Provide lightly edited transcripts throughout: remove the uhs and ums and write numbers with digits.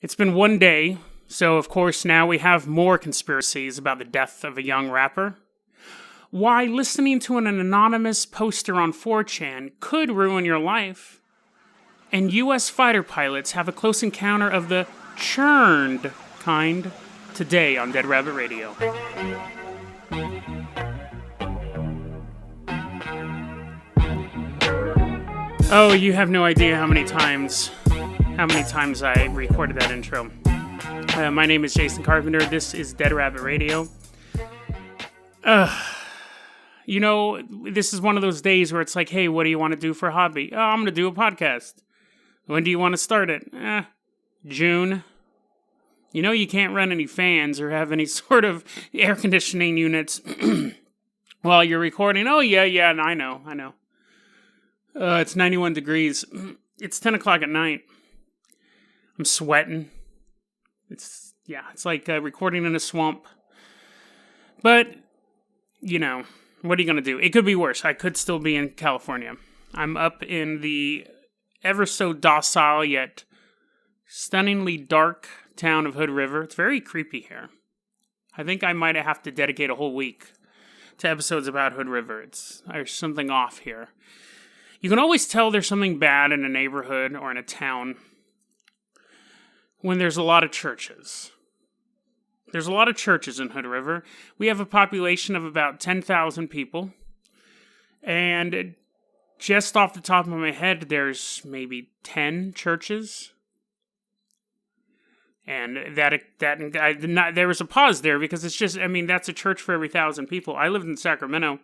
It's been one day, so of course now we have more conspiracies about the death of a young rapper. Why listening to an anonymous poster on 4chan could ruin your life. And US fighter pilots have a close encounter of the churned kind today on Dead Rabbit Radio. Oh, you have no idea how many times I recorded that intro. My name is Jason Carpenter. This is Dead Rabbit Radio. This is one of those days where it's like, hey, what do you want to do for a hobby? Oh, I'm going to do a podcast. When do you want to start it? June. You can't run any fans or have any sort of air conditioning units while you're recording. Oh, yeah, I know. It's 91 degrees. It's 10 o'clock at night. I'm sweating. It's like recording in a swamp. But, what are you going to do? It could be worse. I could still be in California. I'm up in the ever so docile yet stunningly dark town of Hood River. It's very creepy here. I think I might have to dedicate a whole week to episodes about Hood River. There's something off here. You can always tell there's something bad in a neighborhood or in a town when there's a lot of churches. There's a lot of churches in Hood River. We have a population of about 10,000 people. And just off the top of my head, there's maybe 10 churches. And there was a pause there because it's just, that's a church for every 1,000 people. I lived in Sacramento.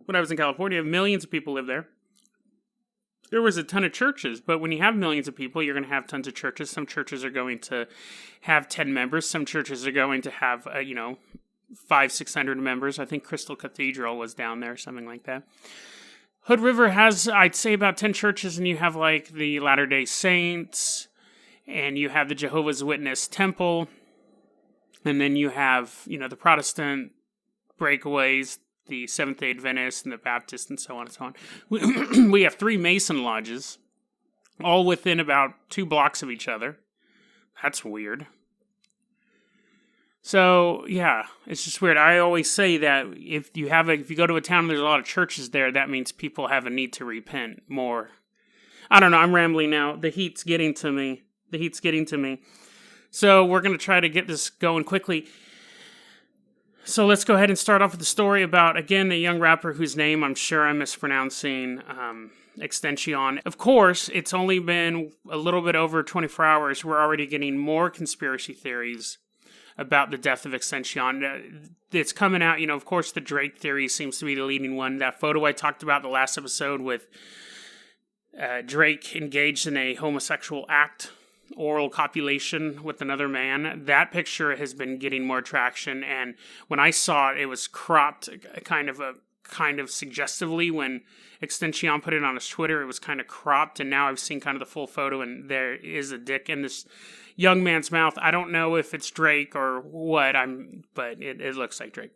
When I was in California, millions of people live there. There was a ton of churches, but when you have millions of people, you're going to have tons of churches. Some churches are going to have 10 members. Some churches are going to have, 500-600 members. I think Crystal Cathedral was down there, something like that. Hood River has, I'd say, about 10 churches, and you have, the Latter-day Saints, and you have the Jehovah's Witness Temple, and then you have, the Protestant breakaways, the Seventh-day Adventists and the Baptists and so on and so on. We have 3 Mason lodges, all within about 2 blocks of each other. That's weird. So, yeah, it's just weird. I always say that if you go to a town and there's a lot of churches there, that means people have a need to repent more. I don't know, I'm rambling now. The heat's getting to me. So we're going to try to get this going quickly. So let's go ahead and start off with the story about, again, a young rapper whose name I'm sure I'm mispronouncing, Extension. Of course, it's only been a little bit over 24 hours. We're already getting more conspiracy theories about the death of Extension. It's coming out, of course, the Drake theory seems to be the leading one. That photo I talked about the last episode with Drake engaged in a homosexual act, oral copulation with another man. That picture has been getting more traction, and when I saw it, it was cropped kind of suggestively. When Extension put it on his Twitter, it was kind of cropped, and now I've seen kind of the full photo, and there is a dick in this young man's mouth. I don't know if it's Drake or what, but it looks like Drake.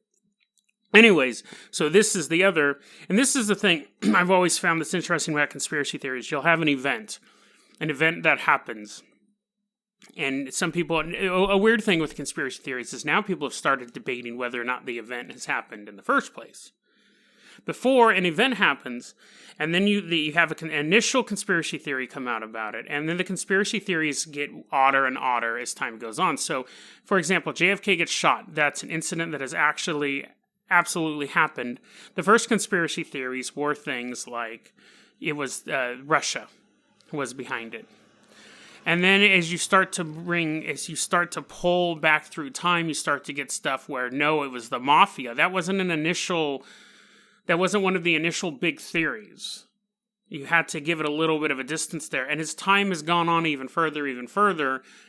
Anyways, so this is the other, and this is the thing I've always found that's interesting about conspiracy theories. You'll have an event that happens. And some people, a weird thing with conspiracy theories is now people have started debating whether or not the event has happened in the first place. Before an event happens, and then you have an initial conspiracy theory come out about it, and then the conspiracy theories get odder and odder as time goes on. So, for example, JFK gets shot. That's an incident that has actually absolutely happened. The first conspiracy theories were things like it was Russia was behind it. And then as you start to pull back through time, you start to get stuff where, no, it was the mafia. That wasn't one of the initial big theories. You had to give it a little bit of a distance there. And as time has gone on even further,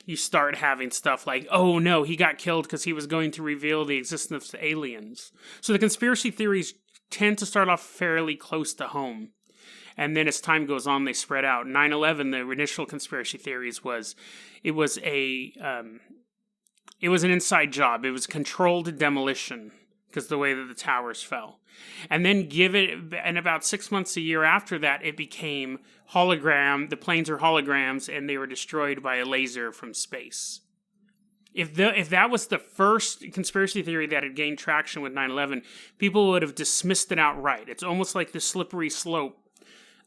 you start having stuff like, oh no, he got killed because he was going to reveal the existence of aliens. So the conspiracy theories tend to start off fairly close to home. And then as time goes on, they spread out. 9/11, the initial conspiracy theories was it was an inside job. It was controlled demolition because the way that the towers fell. And then and about 6 months, a year after that, it became the planes are holograms, and they were destroyed by a laser from space. If that was the first conspiracy theory that had gained traction with 9/11, people would have dismissed it outright. It's almost like the slippery slope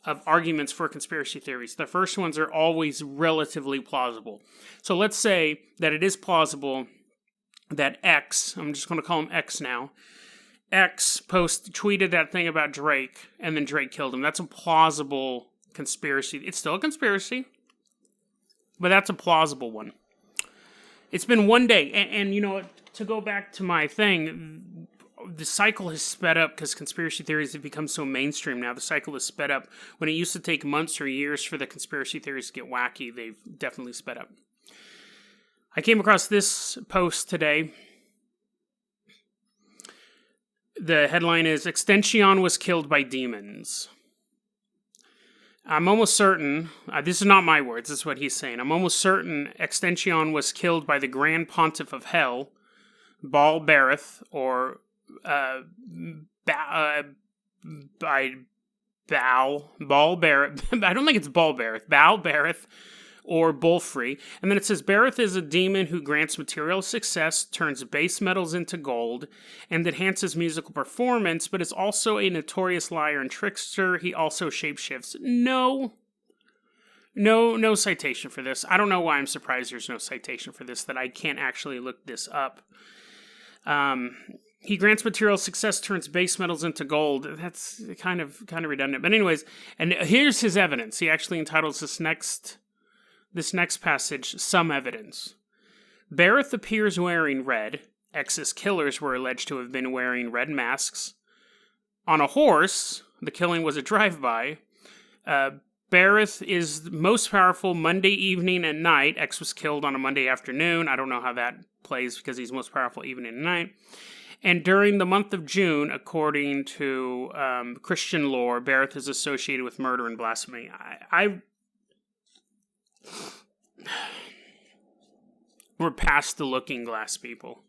of arguments for conspiracy theories. The first ones are always relatively plausible. So let's say that it is plausible that X, I'm just going to call him X now, X tweeted that thing about Drake, and then Drake killed him. That's a plausible conspiracy. It's still a conspiracy, but that's a plausible one. It's been one day, and to go back to my thing, the cycle has sped up because conspiracy theories have become so mainstream now. The cycle has sped up. When it used to take months or years for the conspiracy theories to get wacky, they've definitely sped up. I came across this post today. The headline is, Extension was killed by demons. I'm almost certain, this is not my words, this is what he's saying. I'm almost certain Extension was killed by the Grand Pontiff of Hell, Baal Bereth, or Baal Bereth. I don't think it's Baal Bereth. Baal Bereth or Bolfrey. And then it says, Bereth is a demon who grants material success, turns base metals into gold, and enhances musical performance, but is also a notorious liar and trickster. He also shapeshifts. No citation for this. I don't know why I'm surprised there's no citation for this, that I can't actually look this up. He grants material success, turns base metals into gold. That's kind of redundant. But anyways, and here's his evidence. He actually entitles this next passage, Some Evidence. Bereth appears wearing red. X's killers were alleged to have been wearing red masks. On a horse, the killing was a drive-by. Bereth is most powerful Monday evening and night. X was killed on a Monday afternoon. I don't know how that plays because he's most powerful evening and night. And during the month of June, according to Christian lore, Bereth is associated with murder and blasphemy. We're past the looking glass, people.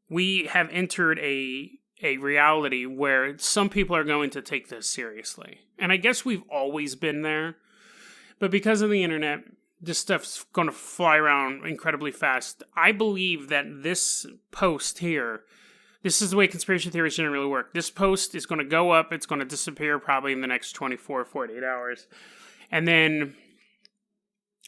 We have entered a reality where some people are going to take this seriously. And I guess we've always been there. But because of the internet, this stuff's going to fly around incredibly fast. I believe that this post here, this is the way conspiracy theories generally work. This post is going to go up. It's going to disappear probably in the next 24 or 48 hours. And then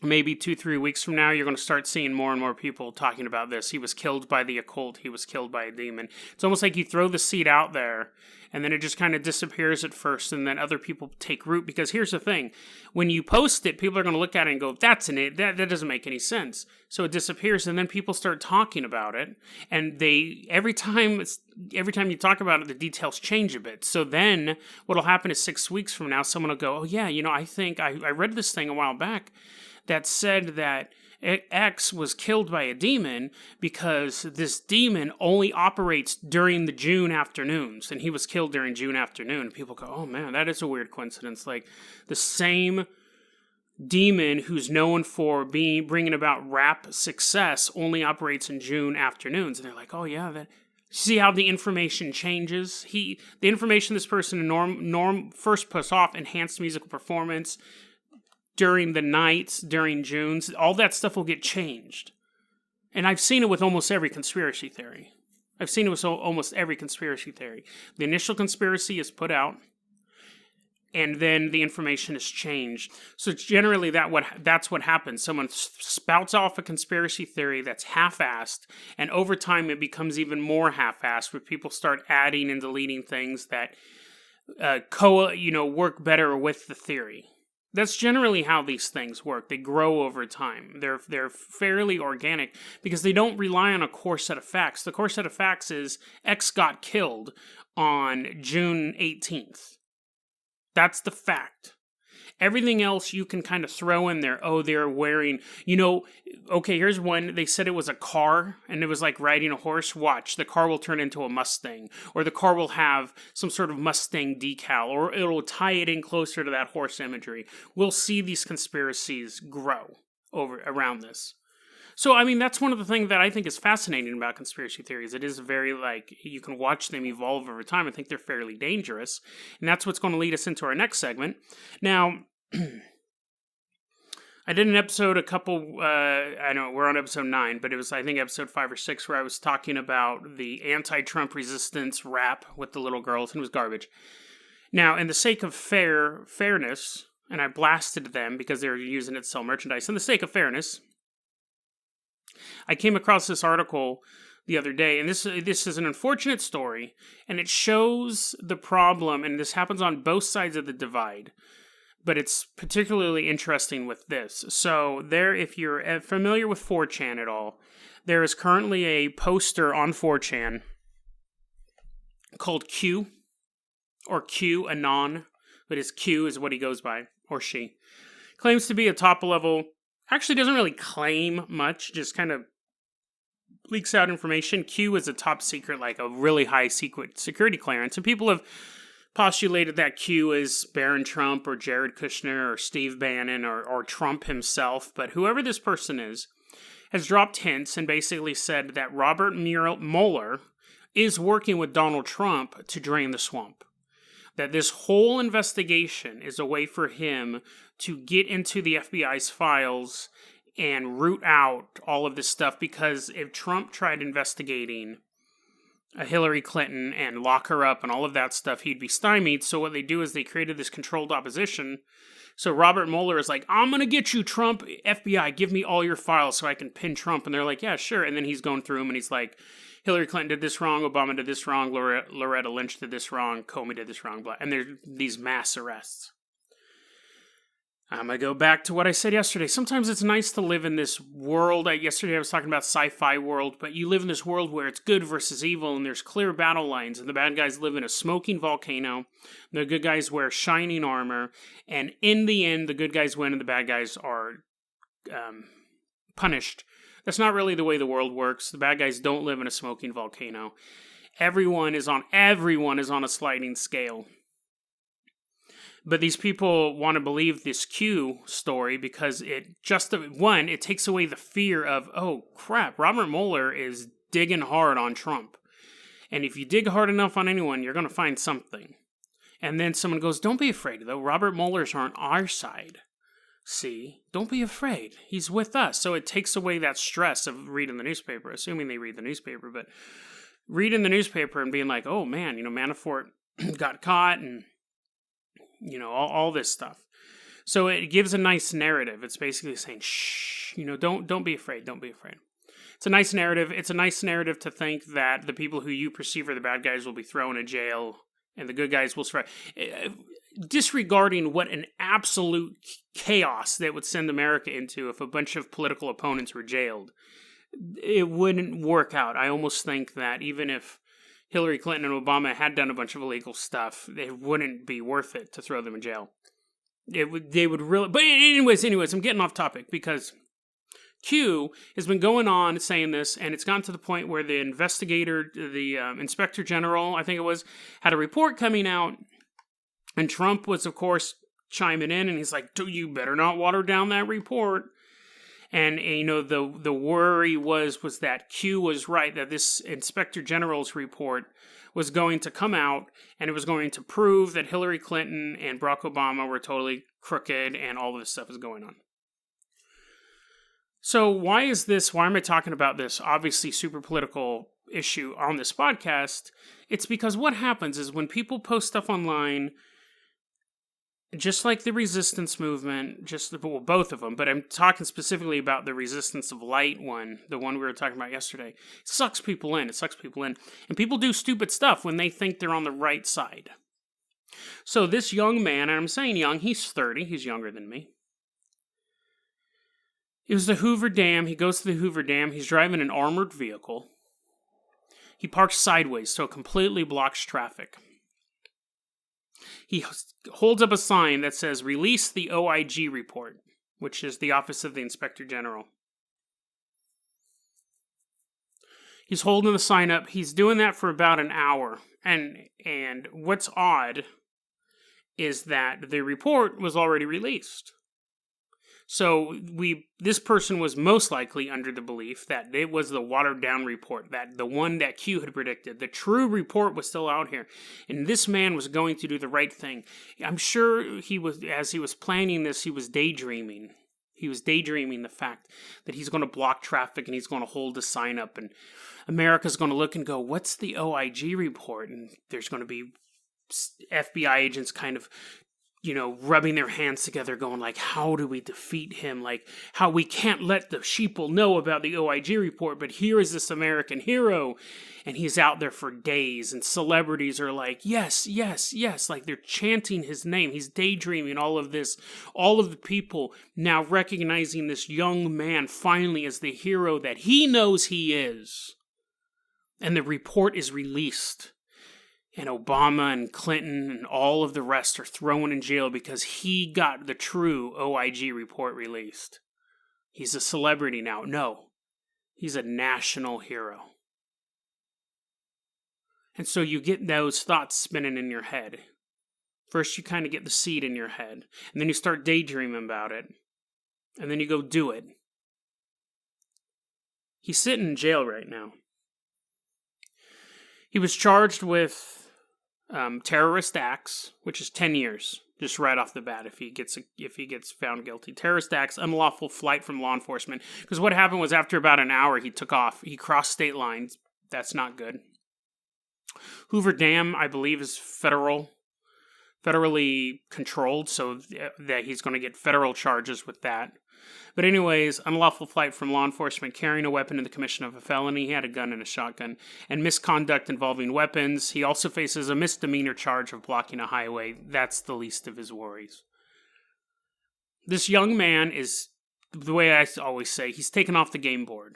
maybe 2-3 weeks from now, you're going to start seeing more and more people talking about this. He was killed by the occult. He was killed by a demon. It's almost like you throw the seed out there, and then it just kind of disappears at first, and then other people take root. Because here's the thing. When you post it, people are going to look at it and go, that doesn't make any sense. So it disappears, and then people start talking about it, and every time you talk about it, the details change a bit. So then what'll happen is 6 weeks from now, someone will go, oh yeah, I think I read this thing a while back that said that X was killed by a demon because this demon only operates during the June afternoons, and he was killed during June afternoon. And people go, oh man, that is a weird coincidence. Like, the same demon who's known for bringing about rap success only operates in June afternoons. And they're like, oh yeah, see how the information changes? The information this person norm first puts off, enhanced musical performance, during the nights, during Junes, all that stuff will get changed. And I've seen it with almost every conspiracy theory. The initial conspiracy is put out, and then the information is changed. So generally that's what happens. Someone spouts off a conspiracy theory that's half-assed, and over time it becomes even more half-assed, where people start adding and deleting things that work better with the theory. That's generally how these things work. They grow over time. They're fairly organic because they don't rely on a core set of facts. The core set of facts is X got killed on June 18th. That's the fact. Everything else you can kind of throw in there. Oh, they're wearing, okay, here's one. They said it was a car, and it was like riding a horse. Watch, the car will turn into a Mustang, or the car will have some sort of Mustang decal, or it'll tie it in closer to that horse imagery. We'll see these conspiracies grow around this. So, I mean, that's one of the things that I think is fascinating about conspiracy theories. It is very, like, you can watch them evolve over time. I think they're fairly dangerous. And that's what's going to lead us into our next segment. Now, I did an episode I know we're on episode 9, but it was, I think, episode 5 or 6, where I was talking about the anti-Trump resistance rap with the little girls, and it was garbage. Now, in the sake of fairness, and I blasted them because they were using it to sell merchandise, in the sake of fairness, I came across this article the other day, and this is an unfortunate story, and it shows the problem, and this happens on both sides of the divide, but it's particularly interesting with this. So if you're familiar with 4chan at all, there is currently a poster on 4chan called Q, or QAnon, but his Q is what he goes by, or she. Claims to be a top-level, actually doesn't really claim much, just kind of leaks out information. Q is a top secret, like a really high secret security clearance, and people have postulated that Q is Barron Trump or Jared Kushner or Steve Bannon or Trump himself, but whoever this person is has dropped hints and basically said that Robert Mueller is working with Donald Trump to drain the swamp. That this whole investigation is a way for him to get into the FBI's files and root out all of this stuff, because if Trump tried investigating Hillary Clinton and lock her up and all of that stuff, he'd be stymied. So what they do is they created this controlled opposition. So Robert Mueller is like, I'm going to get you, Trump. FBI, give me all your files so I can pin Trump. And they're like, yeah, sure. And then he's going through them and he's like, Hillary Clinton did this wrong, Obama did this wrong, Loretta Lynch did this wrong, Comey did this wrong, blah. And there's these mass arrests. I'm going to go back to what I said yesterday. Sometimes it's nice to live in this world. Yesterday I was talking about sci-fi world, but you live in this world where it's good versus evil, and there's clear battle lines, and the bad guys live in a smoking volcano, the good guys wear shining armor, and in the end, the good guys win and the bad guys are punished. That's not really the way the world works. The bad guys don't live in a smoking volcano. Everyone is on a sliding scale. But these people want to believe this Q story because it takes away the fear of, oh crap, Robert Mueller is digging hard on Trump. And if you dig hard enough on anyone, you're going to find something. And then someone goes, don't be afraid though, Robert Mueller's on our side. See, don't be afraid. He's with us. So it takes away that stress of reading the newspaper, assuming they read the newspaper, but reading the newspaper and being like, oh man, Manafort got caught and all this stuff. So it gives a nice narrative. It's basically saying, shh, don't be afraid. Don't be afraid. It's a nice narrative. It's a nice narrative to think that the people who you perceive are the bad guys will be thrown in jail and the good guys will survive. Disregarding what an absolute chaos that would send America into if a bunch of political opponents were jailed. It wouldn't work out. I almost think that even if Hillary Clinton and Obama had done a bunch of illegal stuff, it wouldn't be worth it to throw them in jail. They would really... But anyways, I'm getting off topic because Q has been going on saying this, and it's gotten to the point where the Inspector General, I think it was, had a report coming out, and Trump was, of course, chiming in, and he's like, you better not water down that report. And, the worry was that Q was right, that this Inspector General's report was going to come out, and it was going to prove that Hillary Clinton and Barack Obama were totally crooked, and all of this stuff is going on. So why am I talking about this obviously super political issue on this podcast? It's because what happens is when people post stuff online, just like the resistance movement, both of them, but I'm talking specifically about the resistance of light one, the one we were talking about yesterday, sucks people in. And people do stupid stuff when they think they're on the right side. So this young man, and I'm saying young, he's 30, he's younger than me. It was the Hoover Dam. He goes to the Hoover Dam. He's driving an armored vehicle. He parks sideways, so it completely blocks traffic. He holds up a sign that says, release the OIG report, which is the Office of the Inspector General. He's holding the sign up. He's doing that for about an hour. And what's odd is that the report was already released. So this person was most likely under the belief that it was the watered down report, that the one that Q had predicted. The true report was still out here, and this man was going to do the right thing. I'm sure as he was planning this, he was daydreaming. He was daydreaming the fact that he's going to block traffic and he's going to hold a sign up, and America's going to look and go, "What's the OIG report?" And there's going to be FBI agents kind of, rubbing their hands together going like, how do we defeat him? Like, how we can't let the sheeple know about the OIG report, but here is this American hero, and he's out there for days, and celebrities are like, yes, yes, yes, like they're chanting his name. He's daydreaming all of this. All of the people now recognizing this young man finally as the hero that he knows he is. And the report is released. And Obama and Clinton and all of the rest are thrown in jail because he got the true OIG report released. He's a celebrity now. No, he's a national hero. And so you get those thoughts spinning in your head. First, you kind of get the seed in your head. And then you start daydreaming about it. And then you go do it. He's sitting in jail right now. He was charged with terrorist acts, which is 10 years, just right off the bat if he gets found guilty. Terrorist acts, unlawful flight from law enforcement. Because what happened was after about an hour, he took off. He crossed state lines. That's not good. Hoover Dam, I believe, is federally controlled, so that he's going to get federal charges with that. But anyways, unlawful flight from law enforcement, carrying a weapon in the commission of a felony. He had a gun and a shotgun. And misconduct involving weapons. He also faces a misdemeanor charge of blocking a highway. That's the least of his worries. This young man is, the way I always say, he's taken off the game board.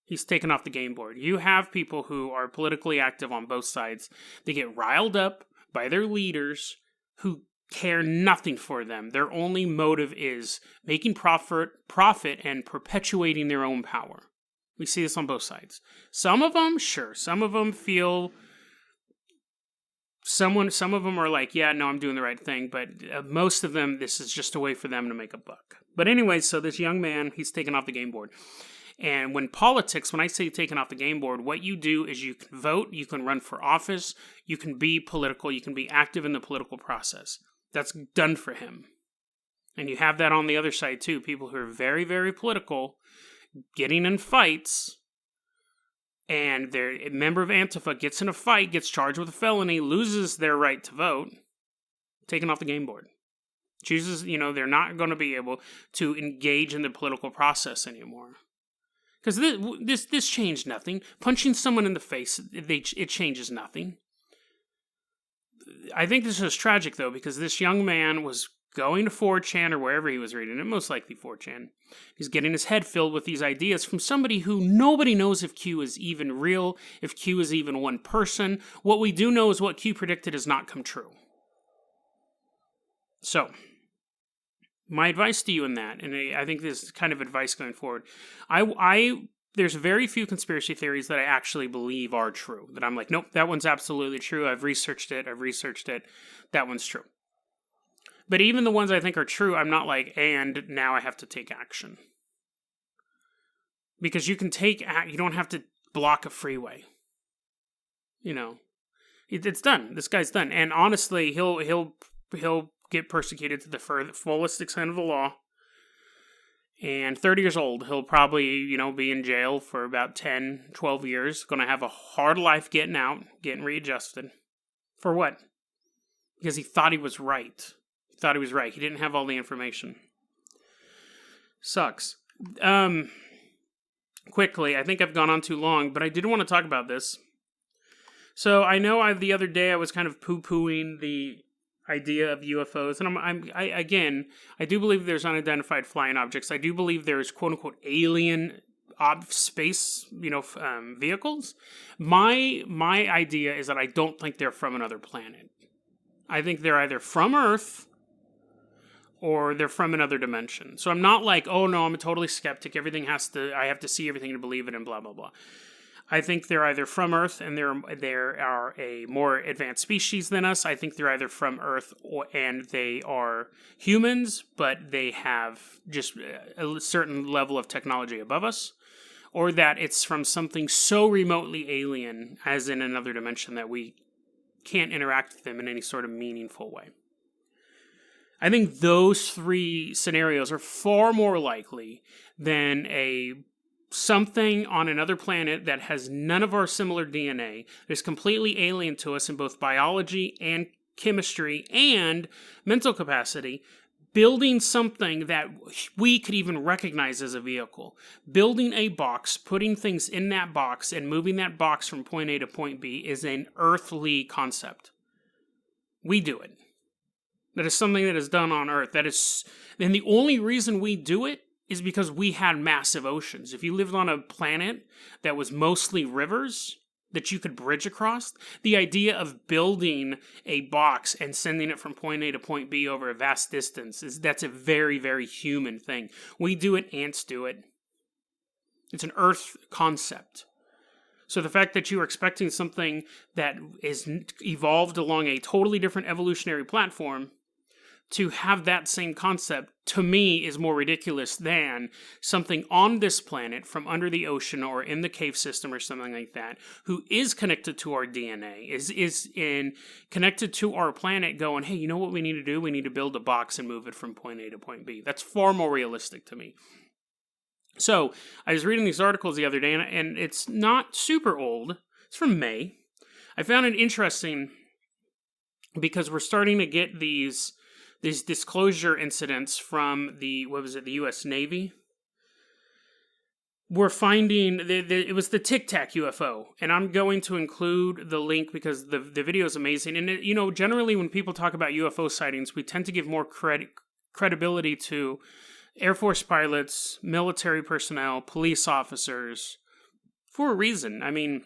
He's taken off the game board. You have people who are politically active on both sides. They get riled up by their leaders who care nothing for them. Their only motive is making profit and perpetuating their own power. We see this on both sides. Some of them, sure. Some of them feel... Some of them are like, yeah, no, I'm doing the right thing. But most of them, this is just a way for them to make a buck. But anyway, so this young man, he's taken off the game board. And when I say taken off the game board, what you do is you can vote, you can run for office, you can be political, you can be active in the political process. That's done for him. And you have that on the other side too. People who are very, very political, getting in fights, and a member of Antifa gets in a fight, gets charged with a felony, loses their right to vote, taken off the game board. Chooses, they're not going to be able to engage in the political process anymore. Because this changed nothing. Punching someone in the face, it changes nothing. I think this is tragic, though, because this young man was going to 4chan or wherever he was reading it, most likely 4chan. He's getting his head filled with these ideas from somebody who nobody knows if Q is even real, if Q is even one person. What we do know is what Q predicted has not come true. So, my advice to you in that, and I think this is kind of advice going forward, there's very few conspiracy theories that I actually believe are true. That I'm like, nope, that one's absolutely true. I've researched it. That one's true. But even the ones I think are true, I'm not like, and now I have to take action. Because you don't have to block a freeway. It's done. This guy's done. And honestly, he'll get persecuted to the fullest extent of the law. And 30 years old, he'll probably, be in jail for about 10, 12 years. Going to have a hard life getting out, getting readjusted. For what? Because he thought he was right. He didn't have all the information. Sucks. Quickly, I think I've gone on too long, but I did want to talk about this. So I know the other day I was kind of poo-pooing the idea of UFOs, and I do believe there's unidentified flying objects. I do believe there's quote-unquote alien space, vehicles. My idea is that I don't think they're from another planet. I think they're either from Earth or they're from another dimension. So I'm not like, oh no, I'm a totally skeptic. I have to see everything to believe it and blah, blah, blah. I think they're either from Earth and they are a more advanced species than us. I think they're either from Earth and they are humans, but they have just a certain level of technology above us. Or that it's from something so remotely alien, as in another dimension, that we can't interact with them in any sort of meaningful way. I think those three scenarios are far more likely than something on another planet that has none of our similar DNA, that is completely alien to us in both biology and chemistry and mental capacity, building something that we could even recognize as a vehicle. Building a box, putting things in that box, and moving that box from point A to point B is an earthly concept. We do it. That is something that is done on Earth. And the only reason we do it is because we had massive oceans. If you lived on a planet that was mostly rivers that you could bridge across, the idea of building a box and sending it from point A to point B over a vast distance, that's a very, very human thing. We do it, ants do it. It's an Earth concept. So the fact that you are expecting something that is evolved along a totally different evolutionary platform to have that same concept, to me, is more ridiculous than something on this planet from under the ocean or in the cave system or something like that, who is connected to our DNA, is connected to our planet going, hey, you know what we need to do? We need to build a box and move it from point A to point B. That's far more realistic to me. So I was reading these articles the other day, and it's not super old. It's from May. I found it interesting because we're starting to get these disclosure incidents from the U.S. Navy. We're finding, it was the Tic Tac UFO, and I'm going to include the link because the video is amazing. And, generally when people talk about UFO sightings, we tend to give more credibility to Air Force pilots, military personnel, police officers, for a reason. I mean,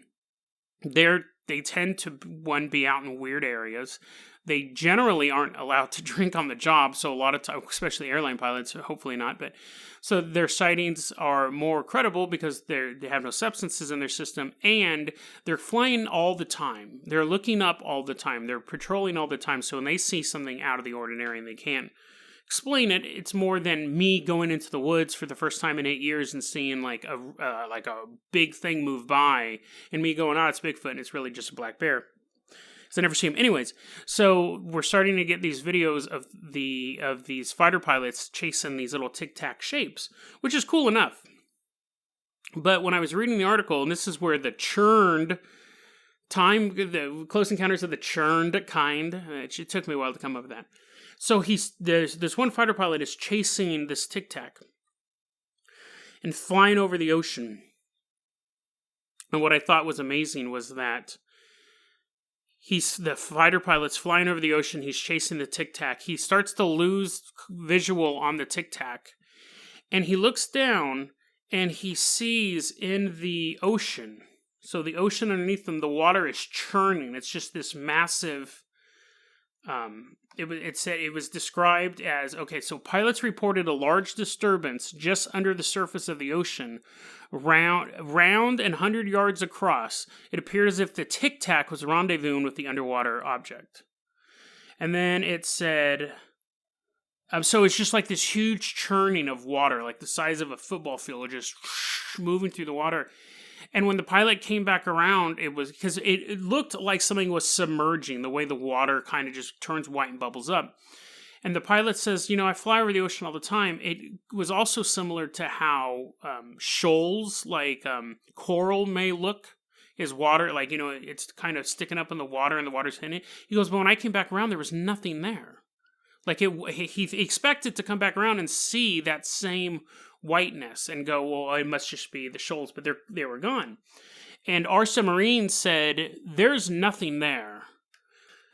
they tend to, be out in weird areas. They generally aren't allowed to drink on the job, so a lot of time, especially airline pilots, hopefully not, but so their sightings are more credible because they have no substances in their system, and they're flying all the time. They're looking up all the time. They're patrolling all the time, so when they see something out of the ordinary and they can't explain it, it's more than me going into the woods for the first time in 8 years and seeing like a big thing move by, and me going, it's Bigfoot, and it's really just a black bear. Because I never see him. Anyways, so we're starting to get these videos of these fighter pilots chasing these little tic-tac shapes, which is cool enough. But when I was reading the article, and this is where the Close Encounters of the Churned Kind, it took me a while to come up with that. So this one fighter pilot is chasing this tic-tac and flying over the ocean. And what I thought was amazing was that the fighter pilot's flying over the ocean. He's chasing the tic-tac. He starts to lose visual on the tic-tac. And he looks down and he sees in the ocean. So the ocean underneath them, the water is churning. It's just this massive... It was described as, so pilots reported a large disturbance just under the surface of the ocean, round and 100 yards across. It appeared as if the Tic Tac was rendezvousing with the underwater object. And then it said, so it's just like this huge churning of water, like the size of a football field, just moving through the water. And when the pilot came back around, it was because it looked like something was submerging, the way the water kind of just turns white and bubbles up. And the pilot says, I fly over the ocean all the time. It was also similar to how shoals, like coral, may look as water, like, it's kind of sticking up in the water and the water's hitting it. He goes, but when I came back around, there was nothing there. Like he expected to come back around and see that same whiteness and go, well, it must just be the shoals, but they were gone. And our submarine said, there's nothing there.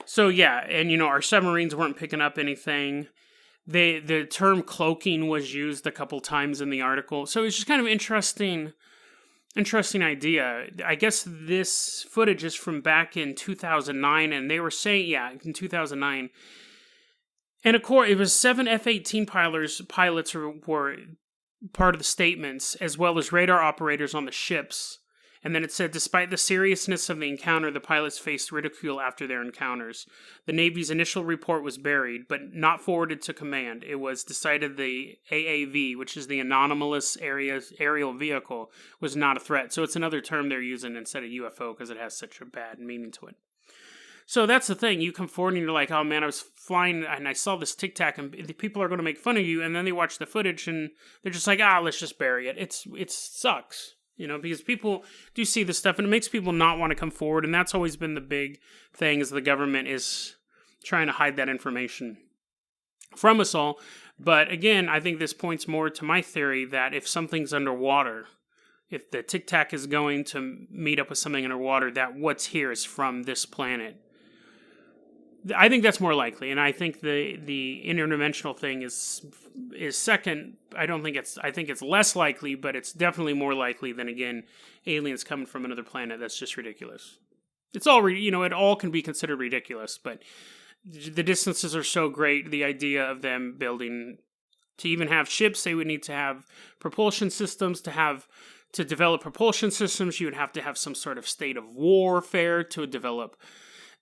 So yeah, and our submarines weren't picking up anything. The term cloaking was used a couple times in the article. So it's just kind of interesting idea. I guess this footage is from back in 2009, and they were saying, in 2009. And of course, it was 7 F-18 pilots were part of the statements, as well as radar operators on the ships. And then it said, despite the seriousness of the encounter, the pilots faced ridicule after their encounters. The Navy's initial report was buried, but not forwarded to command. It was decided the AAV, which is the Anomalous Aerial Vehicle, was not a threat. So it's another term they're using instead of UFO because it has such a bad meaning to it. So that's the thing. You come forward and you're like, oh man, I was flying and I saw this Tic Tac and the people are going to make fun of you. And then they watch the footage and they're just like, let's just bury it. It sucks. Because people do see this stuff and it makes people not want to come forward. And that's always been the big thing, is the government is trying to hide that information from us all. But again, I think this points more to my theory that if something's underwater, if the Tic Tac is going to meet up with something underwater, that what's here is from this planet. I think that's more likely, and I think the interdimensional thing is second. I think it's less likely, but it's definitely more likely than, again, aliens coming from another planet. That's just ridiculous. It's all it all can be considered ridiculous, but the distances are so great. The idea of them building to even have ships, they would need to have propulsion systems. To develop propulsion systems, you would have to have some sort of state of warfare to develop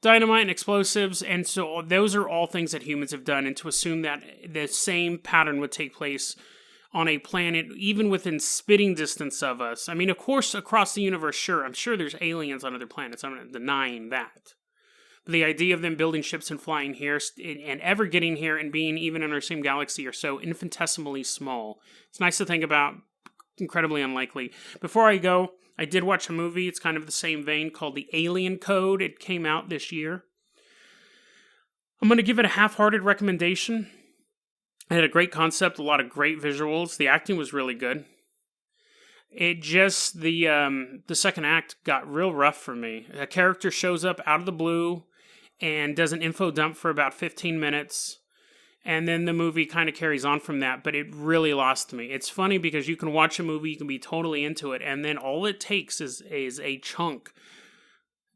dynamite and explosives, and so those are all things that humans have done, and to assume that the same pattern would take place on a planet even within spitting distance of us. I mean, of course, across the universe, sure, I'm sure there's aliens on other planets. I'm not denying that. But the idea of them building ships and flying here and ever getting here and being even in our same galaxy are so infinitesimally small. It's nice to think about. Incredibly unlikely. Before I go, I did watch a movie. It's kind of the same vein, called The Alien Code. It came out this year. I'm going to give it a half-hearted recommendation. It had a great concept, a lot of great visuals. The acting was really good. It just, the second act got real rough for me. A character shows up out of the blue and does an info dump for about 15 minutes. And then the movie kind of carries on from that, but it really lost me. It's funny because you can watch a movie, you can be totally into it, and then all it takes is a chunk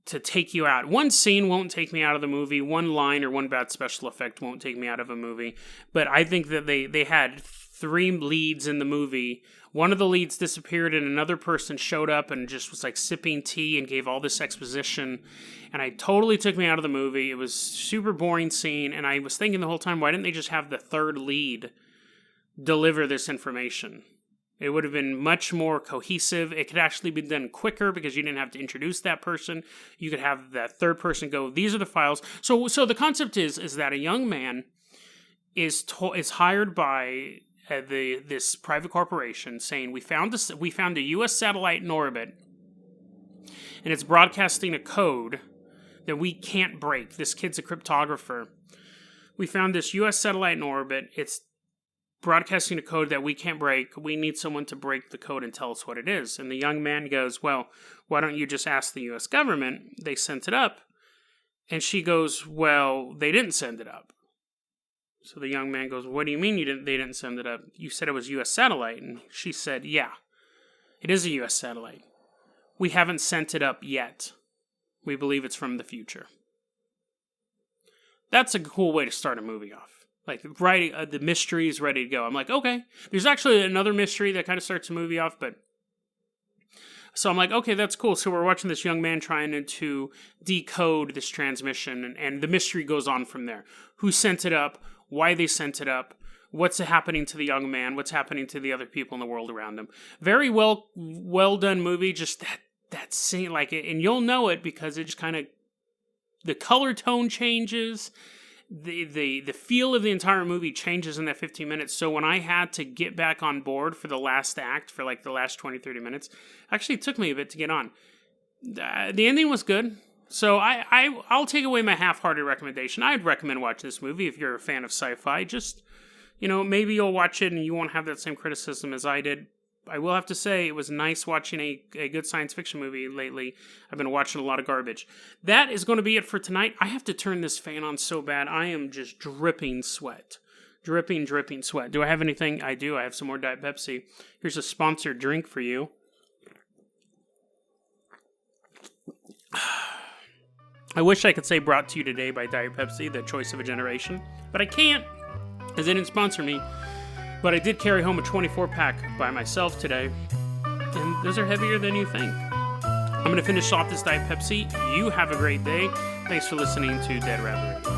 to take you out. One scene won't take me out of the movie. One line or one bad special effect won't take me out of a movie. But I think that they had 3 leads in the movie. One of the leads disappeared and another person showed up and just was like sipping tea and gave all this exposition. And it totally took me out of the movie. It was a super boring scene. And I was thinking the whole time, why didn't they just have the third lead deliver this information? It would have been much more cohesive. It could actually be done quicker because you didn't have to introduce that person. You could have that third person go, these are the files. So the concept is that a young man is hired by this private corporation saying, we found a U.S. satellite in orbit, and it's broadcasting a code that we can't break. This kid's a cryptographer. We found this U.S. satellite in orbit. It's broadcasting a code that we can't break. We need someone to break the code and tell us what it is. And the young man goes, well, why don't you just ask the U.S. government? They sent it up. And she goes, well, they didn't send it up. So the young man goes, what do you mean they didn't send it up? You said it was U.S. satellite. And she said, yeah, it is a U.S. satellite. We haven't sent it up yet. We believe it's from the future. That's a cool way to start a movie off. Like, right, the mystery is ready to go. I'm like, okay. There's actually another mystery that kind of starts a movie off, but... So I'm like, okay, that's cool. So we're watching this young man trying to decode this transmission, and the mystery goes on from there. Who sent it up? Why they sent it up? What's happening to the young man? What's happening to the other people in the world around him? Very well done movie. Just that scene, like, and you'll know it because it just kind of, the color tone changes. The feel of the entire movie changes in that 15 minutes. So when I had to get back on board for the last act, for like the last 20, 30 minutes, actually it took me a bit to get on. The ending was good. So I'll take away my half-hearted recommendation. I'd recommend watching this movie if you're a fan of sci-fi. Just, maybe you'll watch it and you won't have that same criticism as I did. I will have to say, it was nice watching a good science fiction movie lately. I've been watching a lot of garbage. That is going to be it for tonight. I have to turn this fan on so bad. I am just dripping sweat. Dripping sweat. Do I have anything? I do. I have some more Diet Pepsi. Here's a sponsored drink for you. I wish I could say brought to you today by Diet Pepsi, the choice of a generation. But I can't, because they didn't sponsor me. But I did carry home a 24-pack by myself today, and those are heavier than you think. I'm going to finish off this Diet Pepsi. You have a great day. Thanks for listening to Dead Rabbit Radio.